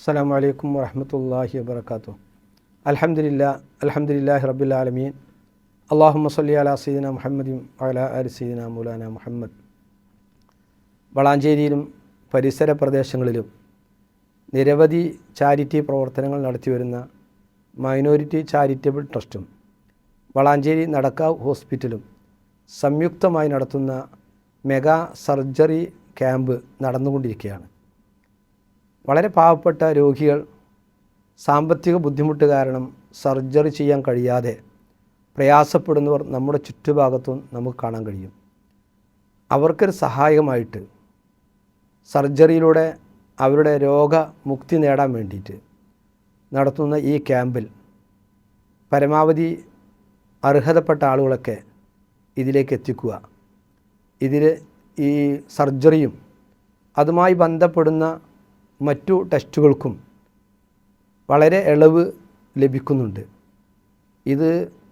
അസ്സലാമു അലൈക്കും വറഹ്മത്തുള്ളാഹി വബറകാതുഹു. അൽഹംദുലില്ലാഹി റബ്ബിൽ ആലമീൻ. അല്ലാഹുമ്മ സ്വല്ലി അലാ സയ്യിദിന മുഹമ്മദിൻ വഅലാ ആലി സയ്യിദിന മൗലാന മുഹമ്മദ്. വളാഞ്ചേരിയിലും പരിസര പ്രദേശങ്ങളിലും നിരവധി ചാരിറ്റി പ്രവർത്തനങ്ങൾ നടത്തിവരുന്ന മൈനോരിറ്റി ചാരിറ്റബിൾ ട്രസ്റ്റും വളാഞ്ചേരി നടക്കാവ് ഹോസ്പിറ്റലും സംയുക്തമായി നടത്തുന്ന മെഗാ സർജറി ക്യാമ്പ് നടന്നുകൊണ്ടിരിക്കുകയാണ്. വളരെ പാവപ്പെട്ട രോഗികൾ സാമ്പത്തിക ബുദ്ധിമുട്ട് കാരണം സർജറി ചെയ്യാൻ കഴിയാതെ പ്രയാസപ്പെടുന്നവർ നമ്മുടെ ചുറ്റുഭാഗത്തും നമുക്ക് കാണാൻ കഴിയും. അവർക്കൊരു സഹായമായിട്ട് സർജറിയിലൂടെ അവരുടെ രോഗമുക്തി നേടാൻ വേണ്ടിയിട്ട് നടത്തുന്ന ഈ ക്യാമ്പിൽ പരമാവധി അർഹതപ്പെട്ട ആളുകളൊക്കെ ഇതിലേക്ക് എത്തിക്കുക. ഇതിൽ ഈ സർജറിയും അതുമായി ബന്ധപ്പെടുന്ന മറ്റു ടെസ്റ്റുകൾക്കും വളരെ ഇളവ് ലഭിക്കുന്നുണ്ട്. ഇത്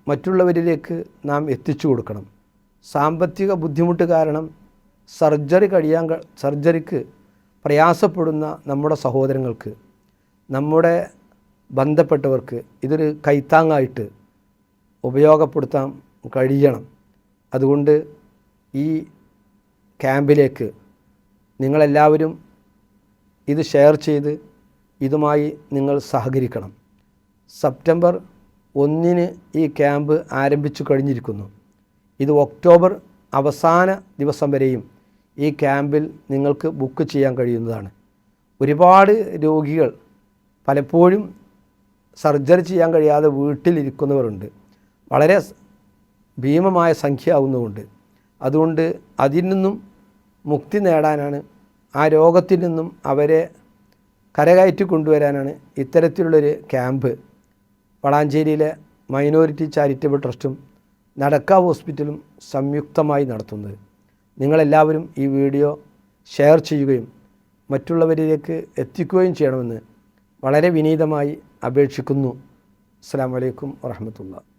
മറ്റുള്ളവരിലേക്ക് നാം എത്തിച്ചു കൊടുക്കണം. സാമ്പത്തിക ബുദ്ധിമുട്ട് കാരണം സർജറിക്ക് പ്രയാസപ്പെടുന്ന നമ്മുടെ സഹോദരങ്ങൾക്ക്, നമ്മുടെ ബന്ധപ്പെട്ടവർക്ക് ഇതൊരു കൈത്താങ്ങായിട്ട് ഉപയോഗപ്പെടുത്താൻ കഴിയണം. അതുകൊണ്ട് ഈ ക്യാമ്പിലേക്ക് നിങ്ങളെല്ലാവരും ഇത് ഷെയർ ചെയ്ത് ഇതുമായി നിങ്ങൾ സഹകരിക്കണം. സെപ്റ്റംബർ 1 ഈ ക്യാമ്പ് ആരംഭിച്ചു കഴിഞ്ഞിരിക്കുന്നു. ഇത് ഒക്ടോബർ അവസാന ദിവസം വരെയും ഈ ക്യാമ്പിൽ നിങ്ങൾക്ക് ബുക്ക് ചെയ്യാൻ കഴിയുന്നതാണ്. ഒരുപാട് രോഗികൾ പലപ്പോഴും സർജറി ചെയ്യാൻ കഴിയാതെ വീട്ടിലിരിക്കുന്നവരുണ്ട്. വളരെ ഭീമമായ സംഖ്യ ആവുന്നതുകൊണ്ട് അതുകൊണ്ട് അതിൽ നിന്നും മുക്തി നേടാനാണ്, ആ രോഗത്തിൽ നിന്നും അവരെ കരകയറ്റി കൊണ്ടുവരാനാണ് ഇത്തരത്തിലുള്ളൊരു ക്യാമ്പ് വളാഞ്ചേരിയിലെ മൈനോരിറ്റി ചാരിറ്റബിൾ ട്രസ്റ്റും നടക്കാവ് ഹോസ്പിറ്റലും സംയുക്തമായി നടത്തുന്നത്. നിങ്ങളെല്ലാവരും ഈ വീഡിയോ ഷെയർ ചെയ്യുകയും മറ്റുള്ളവരിലേക്ക് എത്തിക്കുകയും ചെയ്യണമെന്ന് വളരെ വിനീതമായി അപേക്ഷിക്കുന്നു. അസ്സലാമു അലൈക്കും വറഹ്മത്തുള്ളാഹി.